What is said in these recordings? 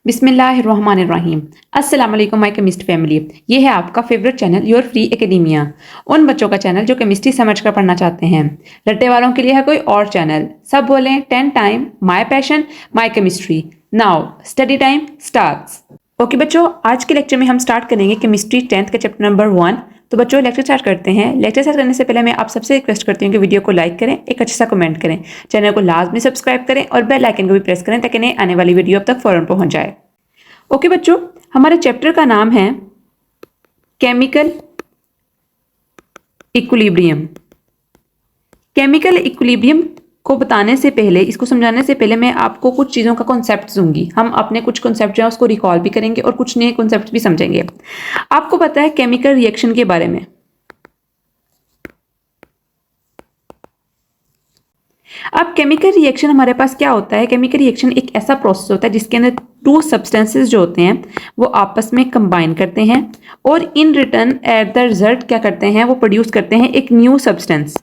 बिस्मिल्लाहिर्रहमानिर्रहीम। अस्सलाम वालेकुम माय केमिस्ट फैमिली। ये है आपका favourite channel your free academia. उन बच्चों का चैनल जो केमिस्ट्री समझकर पढ़ना चाहते हैं। रट्टे वालों के लिए है कोई और चैनल। सब बोलें 10 time my passion my chemistry. Now study time starts. Okay बच्चों, आज के लेक्चर में हम स्टार्ट करेंगे केमिस्ट्री 10th के चैप्टर नंबर 1। तो बच्चों लेक्चर स्टार्ट करते हैं। लेक्चर स्टार्ट करने से पहले मैं आप सबसे रिक्वेस्ट करती हूँ कि वीडियो को लाइक करें, एक अच्छा सा कमेंट करें, चैनल को लाजमी सब्सक्राइब करें और बेल आइकन को भी प्रेस करें ताकि नए आने वाली वीडियो अब तक फौरन पहुंच जाए। ओके बच्चों, हमारे चैप्टर का नाम है केमिकल इक्विलिब्रियम। केमिकल इक्विलिब्रियम को बताने से पहले, इसको समझाने से पहले मैं आपको कुछ चीज़ों का कॉन्सेप्ट दूंगी। हम अपने कुछ कॉन्सेप्ट जो है उसको रिकॉल भी करेंगे और कुछ नए कॉन्सेप्ट भी समझेंगे। आपको पता है केमिकल रिएक्शन के बारे में। अब केमिकल रिएक्शन हमारे पास क्या होता है? केमिकल रिएक्शन एक ऐसा प्रोसेस होता है जिसके अंदर टू सब्सटेंसेस जो होते हैं वो आपस में कंबाइन करते हैं और in return at the result क्या करते हैं, वो प्रोड्यूस करते हैं एक न्यू सब्सटेंस।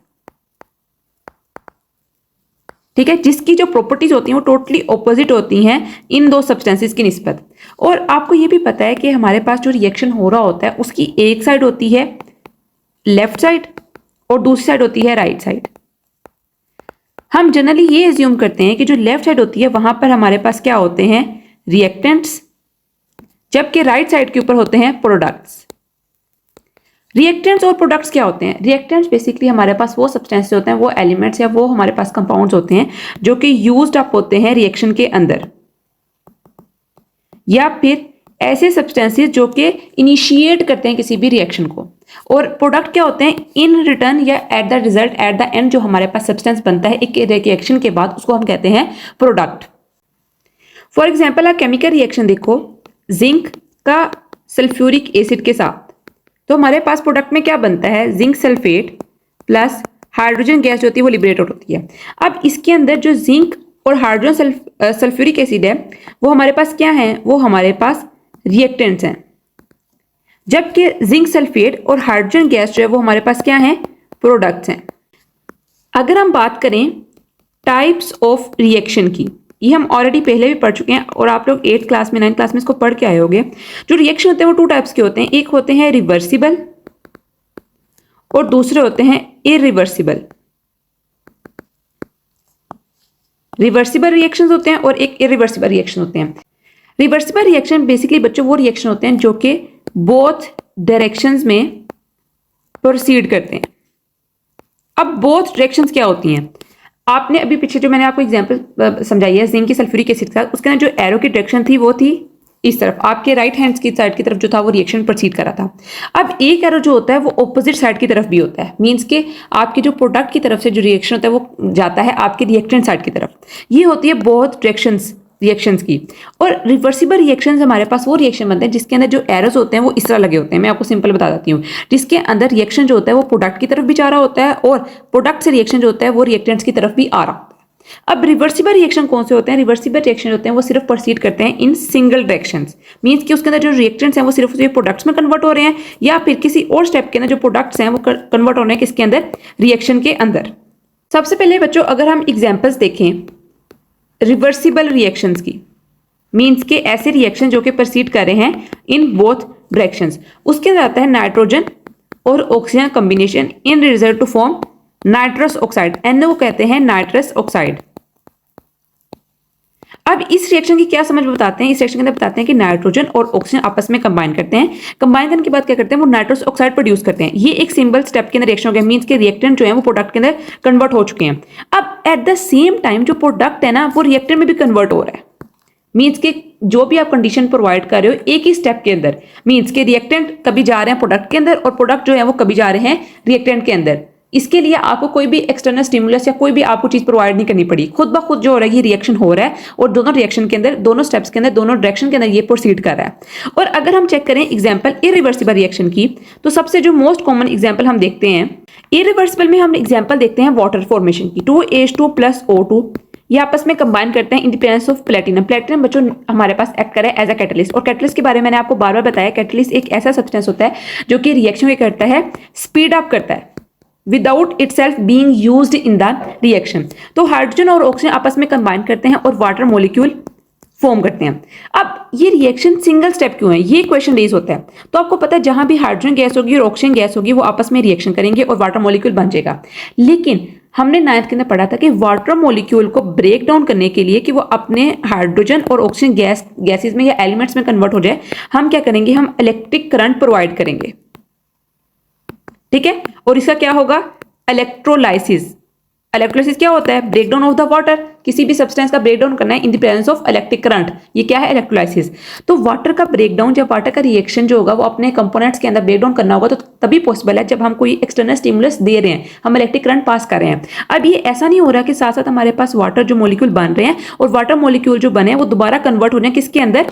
ठीक है, जिसकी जो प्रॉपर्टीज होती हैं वो टोटली ऑपोजिट होती हैं इन दो सब्सटेंसेस की निस्बत। और आपको ये भी पता है कि हमारे पास जो रिएक्शन हो रहा होता है उसकी एक साइड होती है लेफ्ट साइड और दूसरी साइड होती है राइट साइड। हम जनरली ये एज्यूम करते हैं कि जो लेफ्ट साइड होती है वहां पर हमारे पास क्या होते हैं, रिएक्टेंट्स, जबकि राइट साइड के ऊपर होते हैं प्रोडक्ट्स। रिएक्टेंट्स और प्रोडक्ट्स क्या होते हैं? रिएक्टेंट्स बेसिकली हमारे पास वो सब्सटेंसेस होते हैं, वो एलिमेंट्स या वो हमारे पास कंपाउंड्स होते हैं जो कि यूज्ड अप होते हैं रिएक्शन के अंदर, या फिर ऐसे सब्सटेंसेस जो कि इनिशिएट करते हैं किसी भी रिएक्शन को। और प्रोडक्ट क्या होते हैं? इन रिटर्न या at the result, at the end जो हमारे पास सब्सटेंस बनता है एक रिएक्शन के बाद, उसको हम कहते हैं प्रोडक्ट। फॉर एग्जाम्पल आप केमिकल रिएक्शन देखो, जिंक का सल्फ्यूरिक एसिड के साथ, तो हमारे पास प्रोडक्ट में क्या बनता है, zinc sulphate plus hydrogen gas जो होती है वो लिबरेट होती है। अब इसके अंदर जो जिंक और हाइड्रोजन सल्फ्यूरिक एसिड है वो हमारे पास क्या है, वो हमारे पास रिएक्टेंट्स हैं, जबकि जिंक सल्फेट और हाइड्रोजन गैस जो है वो हमारे पास क्या है, प्रोडक्ट्स हैं। अगर हम बात करें टाइप्स ऑफ रिएक्शन की, ये हम ऑलरेडी पहले भी पढ़ चुके हैं और आप लोग 8th क्लास में 9th क्लास में इसको पढ़ के आए होंगे। जो रिएक्शन होते हैं वो टू टाइप्स के होते हैं, एक होते हैं रिवर्सिबल और दूसरे होते हैं इरिवर्सिबल। रिवर्सिबल रिएक्शंस होते हैं और एक इरिवर्सिबल रिएक्शन होते हैं। रिवर्सिबल रिएक्शन बेसिकली बच्चों वो रिएक्शन होते हैं जो कि बोथ डायरेक्शंस में प्रोसीड करते हैं। अब बोथ डायरेक्शंस क्या होती हैं? आपने अभी पीछे जो मैंने आपको एग्जांपल समझाई है जिंक की सल्फ्यूरिक एसिड के साथ, उसके अंदर जो एरो की डायरेक्शन थी वो थी इस तरफ, आपके राइट हैंड की साइड की तरफ जो था वो रिएक्शन प्रोसीड कर रहा था। अब एक एरो जो होता है वो ऑपोजिट साइड की तरफ भी होता है, मींस के आपके जो प्रोडक्ट की तरफ से जो रिएक्शन होता है वो जाता है आपके रिएक्टेंट साइड की तरफ। ये होती है बोथ डायरेक्शंस रिएक्शंस की। और रिवर्सिबल रिएक्शंस हमारे पास वो रिएक्शन बनते हैं जिसके अंदर जो एरोस होते हैं वो इस तरह लगे होते हैं। मैं आपको सिंपल बता देती हूँ, जिसके अंदर रिएक्शन जो होता है वो प्रोडक्ट की तरफ भी जा रहा होता है और प्रोडक्ट से रिएक्शन जो होता है वो रिएक्टेंट्स की तरफ भी आ रहा होता है। अब रिवर्सिबल रिएक्शन कौन से होते हैं? रिवर्सिबल रिएक्शन होते हैं वो सिर्फ प्रोसीड करते हैं इन सिंगल डायरेक्शंस, मींस कि उसके अंदर जो रिएक्टेंट्स हैं वो सिर्फ उसके प्रोडक्ट्स में कन्वर्ट हो रहे हैं या फिर किसी और स्टेप के अंदर जो प्रोडक्ट्स हैं वो कन्वर्ट हो रहे हैं किसके अंदर, रिएक्शन के अंदर। सबसे पहले बच्चों अगर हम एग्जाम्पल्स देखें रिवर्सिबल रिएक्शंस की, मींस के ऐसे रिएक्शन जो कि प्रोसीड कर रहे हैं इन बोथ डायरेक्शंस, उसके अंदर आता है नाइट्रोजन और oxygen combination in result to form nitrous oxide, N को कहते हैं नाइट्रस ऑक्साइड। अब इस रिएक्शन की क्या समझ बताते हैं? इस रिएक्शन के अंदर बताते हैं कि नाइट्रोजन और ऑक्सीजन आपस में कंबाइन करते हैं, कंबाइन करने के बाद क्या करते हैं, वो नाइट्रस ऑक्साइड प्रोड्यूस करते हैं। ये एक सिंपल स्टेप के अंदर रिएक्शन हो गया, मींस के रिएक्टेंट जो है वो प्रोडक्ट के अंदर कन्वर्ट हो चुके हैं। अब एट द सेम टाइम जो प्रोडक्ट है ना वो रिएक्टेंट में भी कन्वर्ट हो रहा है, मींस के जो भी आप कंडीशन प्रोवाइड कर रहे हो एक ही स्टेप के अंदर, मींस के रिएक्टेंट कभी जा रहे हैं प्रोडक्ट के अंदर और प्रोडक्ट जो है वो कभी जा रहे हैं रिएक्टेंट के अंदर। इसके लिए आपको कोई भी एक्सटर्नल स्टिमुलस या कोई भी आपको चीज प्रोवाइड नहीं करनी पड़ी, खुद ब खुद जो हो रहा है ये रिएक्शन हो रहा है और दोनों रिएक्शन के अंदर, दोनों स्टेप्स के अंदर, दोनों डायरेक्शन के अंदर ये प्रोसीड कर रहा है। और अगर हम चेक करें एग्जांपल इरिवर्सिबल रिएक्शन की, तो सबसे जो मोस्ट कॉमन एग्जांपल हम देखते हैं इरिवर्सिबल में, हम एग्जांपल देखते हैं वाटर फॉर्मेशन की। 2H2 + O2 ये आपस में कंबाइन करते हैं in the presence of platinum. Platinum बच्चों हमारे पास एक्ट करे एज अ कैटलिस्ट, और कैटलिस्ट के बारे में मैंने आपको बार बार बताया, कैटलिस्ट एक ऐसा सब्सटेंस होता है जो कि रिएक्शन को करता है, स्पीड अप करता है without itself being used in the reaction. तो हाइड्रोजन और ऑक्सीजन आपस में कंबाइन करते हैं और वाटर मॉलिक्यूल फॉर्म करते हैं। अब अब ये रिएक्शन सिंगल स्टेप क्यों है, ये क्वेश्चन रेज होता है। तो आपको पता है जहां भी हाइड्रोजन गैस होगी और ऑक्सीजन गैस होगी वो आपस में रिएक्शन करेंगे और वाटर मॉलिक्यूल बन जाएगा। लेकिन हमने 9th के अंदर पढ़ा था कि वाटर मॉलिक्यूल को ब्रेक डाउन करने के लिए कि वो अपने हाइड्रोजन और ऑक्सीजन गैसेस में या एलिमेंट्स में कन्वर्ट हो जाए, हम क्या करेंगे, हम इलेक्ट्रिक करंट प्रोवाइड करेंगे। ठीक है, और इसका क्या होगा, इलेक्ट्रोलाइसिस। इलेक्ट्रोलाइसिस क्या होता है, ब्रेकडाउन ऑफ द वाटर, किसी भी सब्सटेंस का ब्रेकडाउन करना है in the presence of electric current, ये क्या है, इलेक्ट्रोलाइसिस। तो वाटर का ब्रेकडाउन, जब वाटर का रिएक्शन जो होगा वो अपने कंपोनेंट्स के अंदर ब्रेकडाउन करना होगा तो तभी पॉसिबल है जब हम कोई एक्सटर्नल स्टिमुलस दे रहे हैं, हम इलेक्ट्रिक करंट पास कर रहे हैं। अब ये ऐसा नहीं हो रहा कि साथ साथ हमारे पास वाटर जो मॉलिक्यूल बन रहे हैं और वाटर मॉलिक्यूल जो बने वो दोबारा कन्वर्ट हो रहे हैं किसके अंदर,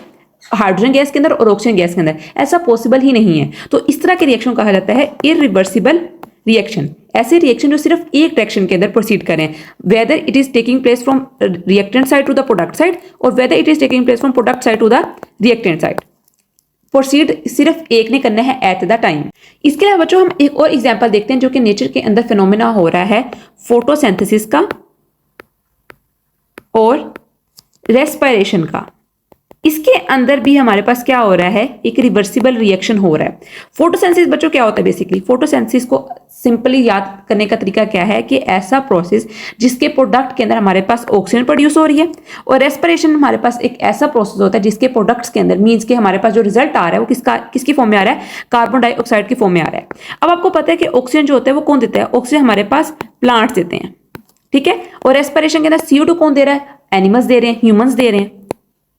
हाइड्रोजन गैस के अंदर और ऑक्सीजन गैस के अंदर, ऐसा पॉसिबल ही नहीं है। तो इस तरह के रिएक्शन कहा जाता है इरिवर्सिबल रिएक्शन। ऐसे रिएक्शन जो सिर्फ एक डायरेक्शन के अंदर प्रोसीड करें, whether it is taking place from reactant side to the product side और whether it is taking place from product side to the reactant side, proceed सिर्फ एक ने करना है एट द टाइम। इसके अलावा बच्चों हम एक और एग्जांपल देखते हैं जो कि नेचर के अंदर फिनोमेना हो रहा है फोटोसिंथेसिस का और रेस्पिरेशन का। इसके अंदर भी हमारे पास क्या हो रहा है, एक रिवर्सिबल रिएक्शन हो रहा है। फोटोसिंथेसिस बच्चों क्या होता है, बेसिकली फोटोसिंथेसिस को सिंपली याद करने का तरीका क्या है कि ऐसा प्रोसेस जिसके प्रोडक्ट के अंदर हमारे पास ऑक्सीजन प्रोड्यूस हो रही है, और रेस्पिरेशन हमारे पास एक ऐसा प्रोसेस होता है जिसके प्रोडक्ट्स के अंदर मींस के हमारे पास जो रिजल्ट आ रहा है वो किसकी फॉर्म में आ रहा है, कार्बन डाइऑक्साइड की फॉर्म में आ रहा है। अब आपको पता है कि ऑक्सीजन जो होता है वो कौन देता है, ऑक्सीजन हमारे पास प्लांट्स देते हैं, ठीक है, और रेस्पिरेशन के अंदर CO2 कौन दे रहा है, एनिमल्स दे रहे हैं, ह्यूमंस दे रहे हैं।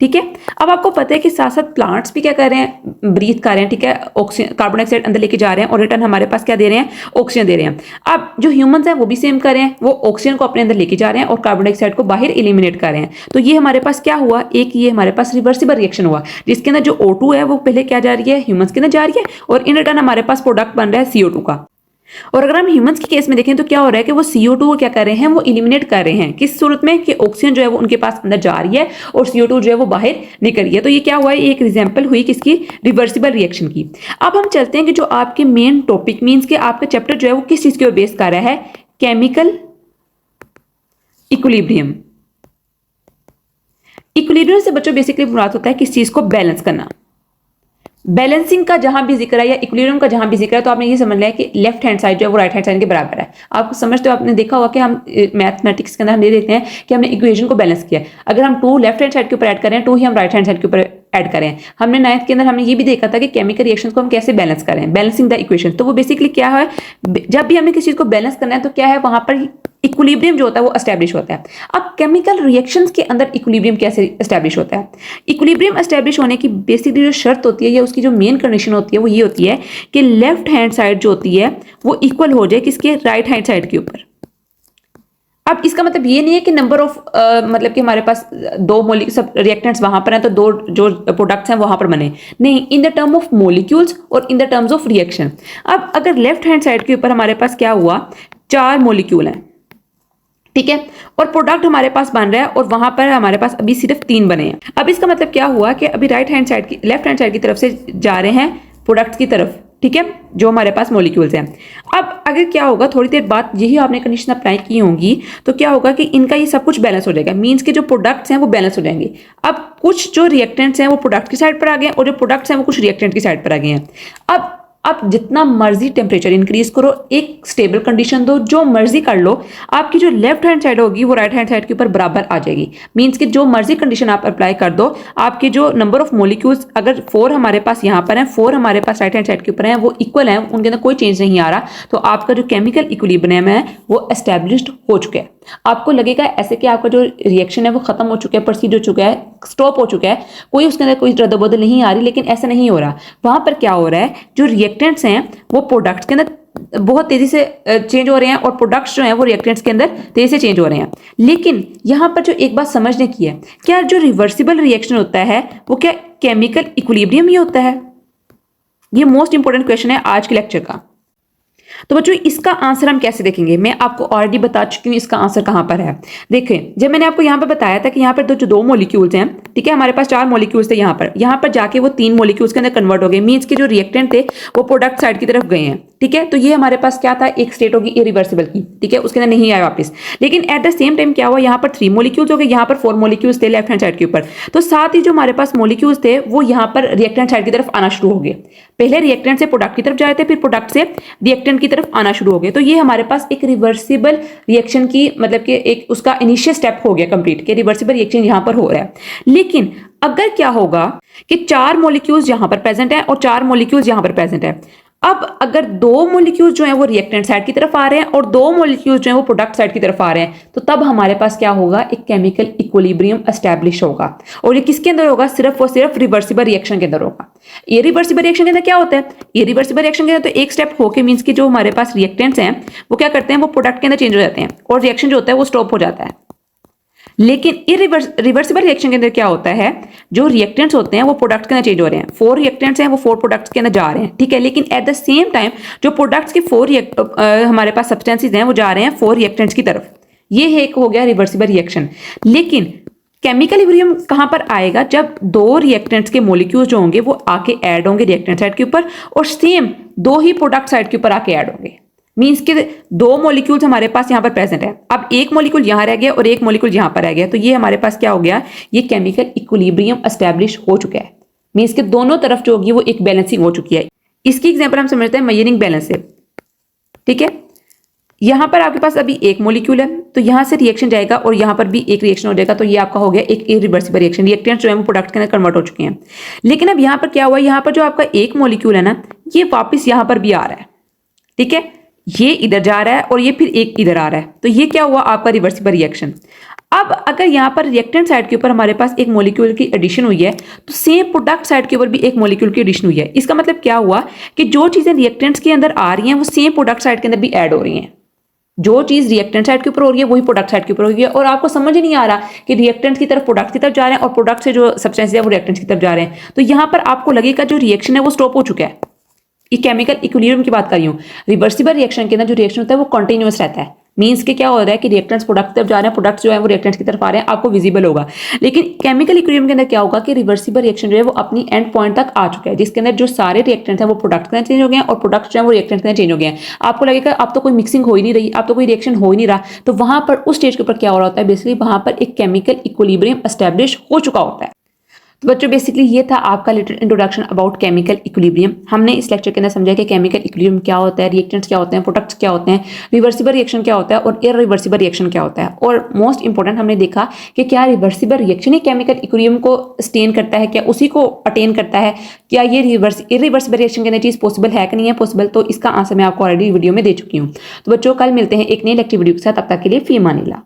ठीक है, अब आपको पता है कि साथ साथ प्लांट्स भी क्या कर रहे हैं, ब्रीथ कर रहे हैं, ठीक है, ऑक्सीजन कार्बन डाइऑक्साइड अंदर लेके जा रहे हैं और रिटर्न हमारे पास क्या दे रहे हैं, ऑक्सीजन दे रहे हैं। अब जो ह्यूमंस हैं वो भी सेम कर रहे हैं, वो ऑक्सीजन को अपने अंदर लेके जा रहे हैं और कार्बन डाइऑक्साइड को बाहर एलिमिनेट कर रहे हैं। तो ये हमारे पास क्या हुआ, एक ये हमारे पास रिवर्सिबल रिएक्शन हुआ जिसके अंदर जो O2 है वो पहले क्या जा रही है, ह्यूमंस के अंदर जा रही है और इन रिटर्न हमारे पास प्रोडक्ट बन रहा है CO2 का। और अगर हम ह्यूमंस के केस में देखें तो क्या हो रहा है कि वो CO2 को क्या कर रहे हैं, वो एलिमिनेट कर रहे हैं, किस सूरत में कि ऑक्सीजन जो है वो उनके पास अंदर जा रही है और CO2 जो है वो बाहर निकल रही है। तो ये क्या हुआ है, एक एग्जांपल हुई किसकी, रिवर्सिबल रिएक्शन की। अब हम चलते हैं कि जो आपके मेन टॉपिक मींस के आपका चैप्टर जो है वो किस चीज के ऊपर बेस कर रहा है, केमिकल इक्विलिब्रियम। इक्विलिब्रियम से बच्चों बेसिकली मुराद होता है किस चीज को बैलेंस करना। बैलेंसिंग का जहां भी जिक्र है या इक्विलिब्रियम का जहां भी जिक्र है तो आपने ये समझ लिया कि लेफ्ट हैंड साइड जो है वो राइट हैंड साइड के बराबर है। आपको समझते हो, आपने देखा होगा कि हम मैथमेटिक्स के अंदर हम ये देखते हैं कि हमने इक्वेशन को बैलेंस किया, अगर हम 2 लेफ्ट हैंड साइड के ऊपर ऐड करें 2 ही हम राइट हैंड साइड के ऊपर ऐड करें। हमने 9th के अंदर हमने ये भी देखा था कि केमिकल रिएक्शंस को हम कैसे बैलेंस करें, बैलेंसिंग द इक्वेशन। तो वो बेसिकली क्या है, जब भी हमने किसी चीज को बैलेंस करना है तो क्या है, वहां पर इक्विलिब्रियम जो होता है वो एस्टैब्लिश होता है। अब केमिकल रिएक्शंस के अंदर इक्विलिब्रियम कैसे एस्टैब्लिश होता है, इक्विलिब्रियम एस्टैब्लिश होने की बेसिकली जो शर्त होती है या उसकी जो मेन कंडीशन होती है वो ये होती है कि लेफ्ट हैंड साइड जो होती है वो इक्वल हो जाए किसके, राइट हैंड साइड के ऊपर। अब इसका मतलब ये नहीं है कि नंबर ऑफ मतलब कि हमारे पास 2 सब रिएक्टेंट्स वहां पर हैं तो 2 जो प्रोडक्ट्स हैं वहां पर बने, नहीं, in the term of molecules और in the terms of reaction. अब अगर लेफ्ट हैंड साइड के ऊपर हमारे पास क्या हुआ, 4 मॉलिक्यूल हैं, ठीक है, और प्रोडक्ट हमारे पास बन रहा है और वहां पर हमारे पास अभी सिर्फ 3 बने हैं। अब इसका मतलब क्या हुआ कि अभी राइट हैंड साइड की लेफ्ट हैंड साइड की तरफ से जा रहे हैं प्रोडक्ट्स की तरफ, ठीक है, जो हमारे पास मॉलिक्यूल्स हैं। अब अगर क्या होगा, थोड़ी देर बाद यही आपने कंडीशन अप्लाई की होंगी तो क्या होगा कि इनका ये सब कुछ बैलेंस हो जाएगा, मींस के जो प्रोडक्ट्स हैं वो बैलेंस हो जाएंगे। अब कुछ जो रिएक्टेंट्स हैं वो प्रोडक्ट की साइड पर आ गए और जो प्रोडक्ट्स हैं वो कुछ रिएक्टेंट की साइड पर आ गए हैं। अब आप जितना मर्जी टेम्परेचर इंक्रीज करो, एक स्टेबल कंडीशन दो, जो मर्जी कर लो, आपकी जो लेफ्ट हैंड साइड होगी वो राइट हैंड साइड के ऊपर बराबर आ जाएगी। मींस कि जो मर्जी कंडीशन आप अप्लाई कर दो, आपके जो नंबर ऑफ मॉलिक्यूल्स अगर 4 हमारे पास यहाँ पर हैं, 4 हमारे पास राइट हैंड साइड के ऊपर हैं, वो इक्वल हैं, उनके अंदर कोई चेंज नहीं आ रहा, तो आपका जो केमिकल इक्विलिब्रियम है वो एस्टैब्लिश्ड हो चुका है। आपको लगेगा ऐसे कि आपका जो रिएक्शन है वो खत्म हो चुका है, प्रोसीड हो चुका है, स्टॉप हो चुका है, कोई उसके अंदर कोई रद्द-बदल नहीं आ रही, लेकिन ऐसा नहीं हो रहा। वहां पर क्या हो रहा है, जो रिएक्टेंट्स हैं वो प्रोडक्ट्स के अंदर बहुत तेजी से चेंज हो रहे हैं और प्रोडक्ट्स जो हैं वो रिएक्टेंट्स के अंदर तेजी से चेंज हो रहे हैं। लेकिन यहां पर जो एक बात समझने की है, क्या जो रिवर्सिबल रिएक्शन होता है वो क्या केमिकल इक्विलिब्रियम ही होता है? ये मोस्ट इंपॉर्टेंट क्वेश्चन है आज के लेक्चर का। तो बच्चों इसका आंसर हम कैसे देखेंगे, मैं आपको ऑलरेडी बता चुकी हूँ इसका आंसर कहां पर है। देखें, जब मैंने आपको यहां पर बताया था कि यहां पर जो 2 मॉलिक्यूल्स हैं, ठीक है, हमारे पास 4 मॉलिक्यूल्स थे यहाँ पर जाके वो 3 मॉलिक्यूल्स के अंदर कन्वर्ट हो गए, मींस के जो रिएक्टेंट थे वो प्रोडक्ट साइड की तरफ गए हैं। ठीक है, तो ये हमारे पास क्या था, एक स्टेट होगी इरिवर्सिबल की। ठीक है, उसके अंदर नहीं आया वापस। लेकिन एट द सेम टाइम क्या हुआ, यहाँ पर 3 मॉलिक्यूल्स हो गए, यहाँ पर 4 मॉलिक्यूल्स थे लेफ्ट हैंड साइड के ऊपर। तो साथ ही जो हमारे पास मॉलिक्यूल्स थे वो यहाँ पर रिएक्टेंट साइड की तरफ आना शुरू हो गए। पहले रिएक्टेंट से प्रोडक्ट की तरफ जा रहे थे, फिर प्रोडक्ट से रिएक्टेंट की तरफ आना शुरू हो गए। तो ये हमारे पास एक रिवर्सिबल रिएक्शन की मतलब कि एक उसका इनिशियल स्टेप हो गया कंप्लीट, कि रिवर्सिबल रिएक्शन यहाँ पर हो रहा है। लेकिन अगर क्या होगा कि 4 मॉलिक्यूल्स यहां पर प्रेजेंट है और 4 मॉलिक्यूल्स यहां पर प्रेजेंट है, अब अगर 2 मॉलिक्यूल्स जो है वो रिएक्टेंट साइड की तरफ आ रहे हैं और 2 मॉलिक्यूल्स जो है वो प्रोडक्ट साइड की तरफ आ रहे हैं, तो तब हमारे पास क्या होगा, एक केमिकल इक्विलिब्रियम एस्टैब्लिश होगा। और ये किसके अंदर होगा, सिर्फ और सिर्फ रिवर्सिबल रिएक्शन के अंदर होगा। इरिवर्सिबल रिएक्शन के अंदर क्या होता है, इरिवर्सिबल रिएक्शन के अंदर तो एक स्टेप होके मींस कि जो हमारे पास रिएक्टेंट्स हैं वो क्या करते हैं, वो प्रोडक्ट के अंदर चेंज हो जाते हैं और रिएक्शन जो होता है वो स्टॉप हो जाता है। लेकिन रिवर्सिबल रिएक्शन के अंदर क्या होता है, जो रिएक्टेंट्स होते हैं वो प्रोडक्ट के अंदर चेंज हो रहे हैं। 4 रिएक्टेंट्स हैं वो 4 प्रोडक्ट्स के अंदर जा रहे हैं। ठीक है, लेकिन एट द सेम टाइम जो प्रोडक्ट्स के 4 हमारे पास सब्सटेंसेस हैं वो जा रहे हैं 4 रिएक्टेंट्स की तरफ। ये एक हो गया रिवर्सिबल रिएक्शन। लेकिन केमिकल इक्विलिब्रियम कहां पर आएगा, जब 2 रिएक्टेंट्स के मॉलिक्यूल्स जो होंगे वो आके ऐड होंगे रिएक्टेंट साइड के ऊपर और सेम 2 ही प्रोडक्ट साइड के ऊपर आके ऐड होंगे। मींस के 2 मॉलिक्यूल्स हमारे पास यहाँ पर प्रेजेंट है, अब एक मॉलिक्यूल यहाँ रह गया और एक मॉलिक्यूल यहाँ पर रह गया, तो ये हमारे पास क्या हो गया, ये केमिकल इक्विलिब्रियम एस्टैब्लिश हो चुका है। मींस के दोनों तरफ जो होगी वो एक बैलेंसिंग हो चुकी है। इसकी एग्जांपल हम समझते हैं मेजरिंग बैलेंस से। ठीक है, यहाँ पर आपके पास अभी एक मॉलिक्यूल है तो यहाँ से रिएक्शन जाएगा और यहाँ पर भी एक रिएक्शन हो जाएगा, तो ये आपका हो गया एक इरिवर्सिबल रिएक्शन। रिएक्टेंट्स जो है वो प्रोडक्ट के अंदर कन्वर्ट हो चुके हैं। लेकिन अब यहाँ पर क्या हुआ, यहाँ पर जो आपका एक मॉलिक्यूल है ना, ये वापिस यहाँ पर भी आ रहा है। ठीक है, ये इधर जा रहा है और ये फिर एक इधर आ रहा है, तो ये क्या हुआ, आपका रिवर्सिबल रिएक्शन। अब अगर यहाँ पर रिएक्टेंट साइड के ऊपर हमारे पास एक मॉलिक्यूल की एडिशन हुई है, तो सेम प्रोडक्ट साइड के ऊपर भी एक मॉलिक्यूल की एडिशन हुई है। इसका मतलब क्या हुआ कि जो चीजें रिएक्टेंट्स के अंदर आ रही हैं वो सेम प्रोडक्ट साइड के अंदर भी ऐड हो रही हैं। जो चीज रिएक्टेंट साइड के ऊपर हो रही है वही प्रोडक्ट साइड के ऊपर हो रही है, और आपको समझ ही नहीं आ रहा कि रिएक्टेंट की तरफ प्रोडक्ट की तरफ जा रहे हैं और प्रोडक्ट से जो सब्सटेंस है वो रिएक्टेंट की तरफ जा रहे हैं। तो यहाँ पर आपको लगेगा जो रिएक्शन है वो स्टॉप हो चुका है। ये केमिकल इक्विलिब्रियम की बात कर रही हूँ। रिवर्सिबल रिएक्शन के अंदर जो रिएक्शन होता है वो कंटिन्यूअस रहता है। मींस के क्या हो रहा है कि रिएक्टेंट्स प्रोडक्ट की तरफ जा रहे हैं, प्रोडक्ट्स जो है वो रिएक्टेंट्स की तरफ आ रहे हैं, आपको विजिबल होगा। लेकिन केमिकल इक्विलिब्रियम के अंदर क्या होगा कि रिवर्सिबल रिएक्शन जो है वो अपनी एंड पॉइंट तक आ चुका है, जिसके अंदर जो सारे रिएक्टेंट्स हैं वो प्रोडक्ट के अंदर चेंज हो गए हैं और प्रोडक्ट्स जो है वो रिएक्टेंट्स के अंदर चेंज हो गए हैं। आपको लगेगा अब तो कोई मिक्सिंग हो ही नहीं रही, अब तो कोई रिएक्शन हो ही नहीं रहा, तो वहां पर उस स्टेज के ऊपर क्या हो रहा होता है, बेसिकली वहां पर एक केमिकल इक्विलिब्रियम एस्टैब्लिश हो चुका होता है। तो बच्चों बेसिकली ये था आपका little introduction about chemical equilibrium. हमने इस लेक्चर के अंदर समझा कि केमिकल इक्विलिब्रियम क्या होता है, रिएक्टेंट्स क्या होते हैं, प्रोडक्ट्स क्या होते हैं, रिवर्सिबल रिएक्शन क्या होता है और इरिवर्सिबल रिएक्शन क्या होता है। और मोस्ट इंपॉर्टेंट हमने देखा कि क्या रिवर्सिबल रिएक्शन ही केमिकल इक्विलिब्रियम को स्टेन करता है, क्या उसी को अटेन करता है, क्या ये इरिवर्सिबल रिएक्शन के अंदर चीज पॉसिबल है कि नहीं है पॉसिबल। तो इसका आंसर मैं आपको ऑलरेडी वीडियो में दे चुकी हूँ। तो बच्चों कल मिलते हैं एक नई लेक्चर वीडियो के साथ, तब तक के लिए फी अमानिल्लाह।